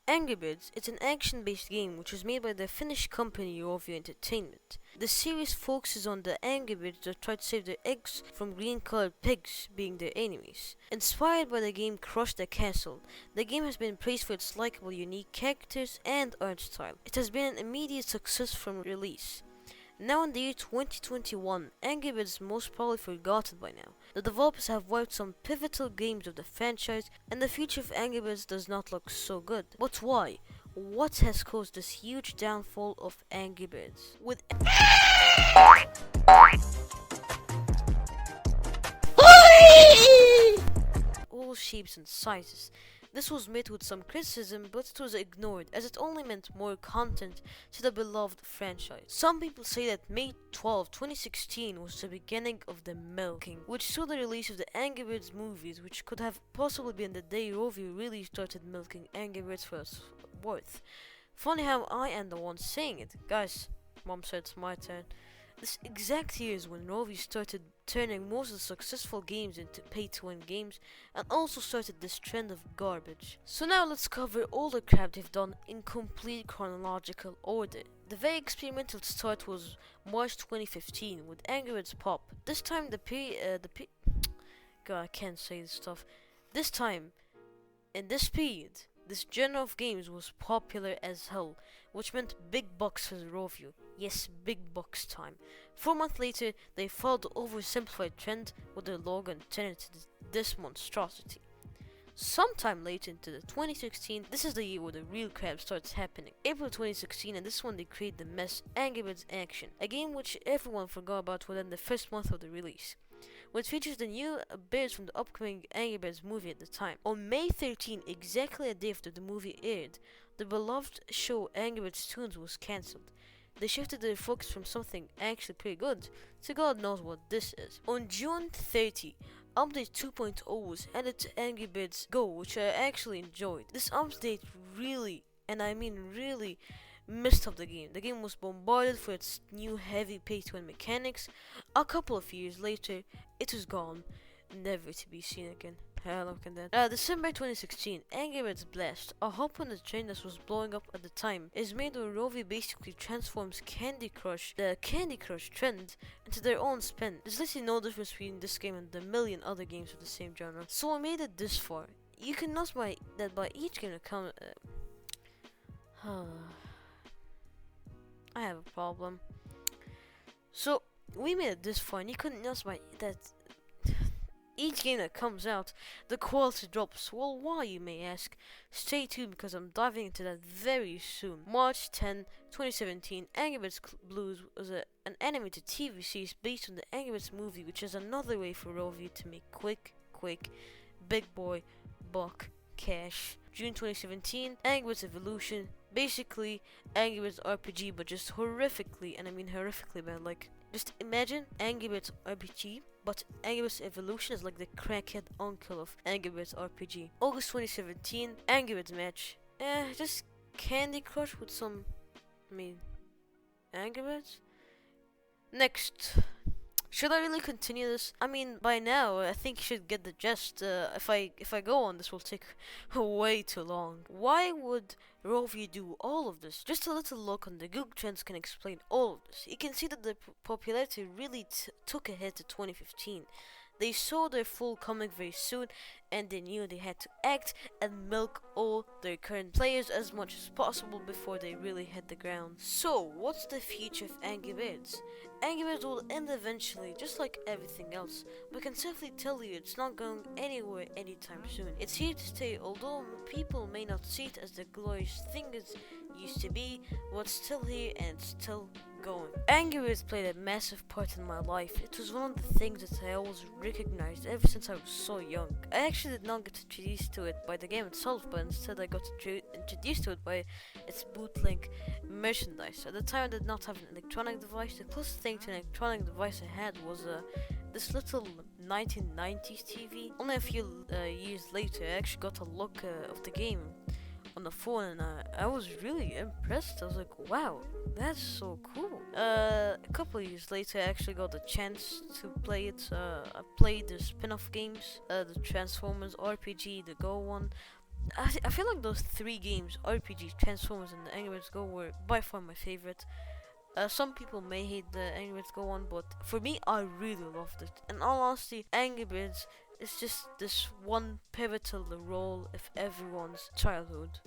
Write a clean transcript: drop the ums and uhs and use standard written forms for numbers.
Angry Birds is an action-based game which was made by the Finnish company Rovio Entertainment. The series focuses on the Angry Birds that try to save their eggs from green-colored pigs being their enemies. Inspired by the game Crush the Castle, the game has been praised for its likable, unique characters and art style. It has been an immediate success from release. Now in the year 2021, Angry Birds is most probably forgotten by now. The developers have wiped some pivotal games of the franchise, and the future of Angry Birds does not look so good. But why? What has caused this huge downfall of Angry Birds? With all shapes and sizes. This was met with some criticism, but it was ignored as it only meant more content to the beloved franchise. Some people say that May 12, 2016 was the beginning of the milking, which saw the release of the Angry Birds movies, which could have possibly been the day Rovio really started milking Angry Birds for its worth. Funny how I am the one saying it. Guys, Mom said it's my turn. This exact year is when Rovio started turning most of the successful games into pay-to-win games and also started this trend of garbage. So now let's cover all the crap they've done in complete chronological order. The very experimental start was March 2015 with Angry Birds Pop. This time God, I can't say this stuff. This time, in this period, this genre of games was popular as hell, which meant big bucks for Rovio. Yes, big bucks time. 4 months later, they followed the oversimplified trend with their logo and turned it into this monstrosity. Sometime later into the 2016, this is the year where the real crap starts happening. April 2016, and this is when they create the mess Angry Birds Action, a game which everyone forgot about within the first month of the release, which features the new birds from the upcoming Angry Birds movie at the time. On May 13, exactly a day after the movie aired, the beloved show Angry Birds Toons was cancelled. They shifted their focus from something actually pretty good to God knows what this is. On June 30, Update 2.0 was added to Angry Birds Go, which I actually enjoyed. This update really, and I mean really, messed up the game. The game was bombarded for its new heavy pay-to-win mechanics. A couple of years later, it was gone, never to be seen again. Look at that. December 2016, Angry Birds Blast, a hop on the train that was blowing up at the time, is made where Rovio basically transforms Candy Crush, the Candy Crush trend, into their own spin. There's literally no difference between this game and the million other games of the same genre. So I made it this far. You can notice that by each game that comes... I have a problem. So, we made it this far, and you couldn't notice that each game that comes out, the quality drops. Well, why, you may ask? Stay tuned because I'm diving into that very soon. March 10, 2017, Angry Birds Blues was an animated TV series based on the Angry Birds movie, which is another way for Rovio to make quick, big boy, buck, cash. June 2017, Angry Birds Evolution, basically Angry Birds RPG, but just horrifically, and I mean horrifically bad. Like, just imagine Angry Birds RPG, but Angry Birds Evolution is like the crackhead uncle of Angry Birds RPG. August 2017, Angry Birds Match. Just Candy Crush with some, Angry Birds? Next. Should I really continue this? I mean, by now, I think you should get the gist. If I go on, this will take way too long. Why would Rovio do all of this? Just a little look on the Google Trends can explain all of this. You can see that the popularity really took a hit to 2015. They saw their fall coming very soon, and they knew they had to act and milk all their current players as much as possible before they really hit the ground. So, what's the future of Angry Birds? Angry Birds will end eventually, just like everything else, but I can safely tell you it's not going anywhere anytime soon. It's here to stay, although people may not see it as the glorious thing it used to be, but it's still here and it's still going. Angry Birds played a massive part in my life. It was one of the things that I always recognized ever since I was so young. I actually did not get introduced to it by the game itself, but instead I got introduced to it by its bootleg merchandise. At the time I did not have an electronic device. The closest thing to an electronic device I had was this little 1990s TV. Only a few years later I actually got a look of the game on the phone, and I was really impressed. I was like, wow, that's so cool. A couple of years later I actually got the chance to play it. I played the spin-off games, the Transformers RPG, the Go one, I feel like those three games, RPG, Transformers, and the Angry Birds Go, were by far my favorite. Some people may hate the Angry Birds Go one, but for me, I really loved it. In all honesty, Angry Birds is just this one pivotal role of everyone's childhood.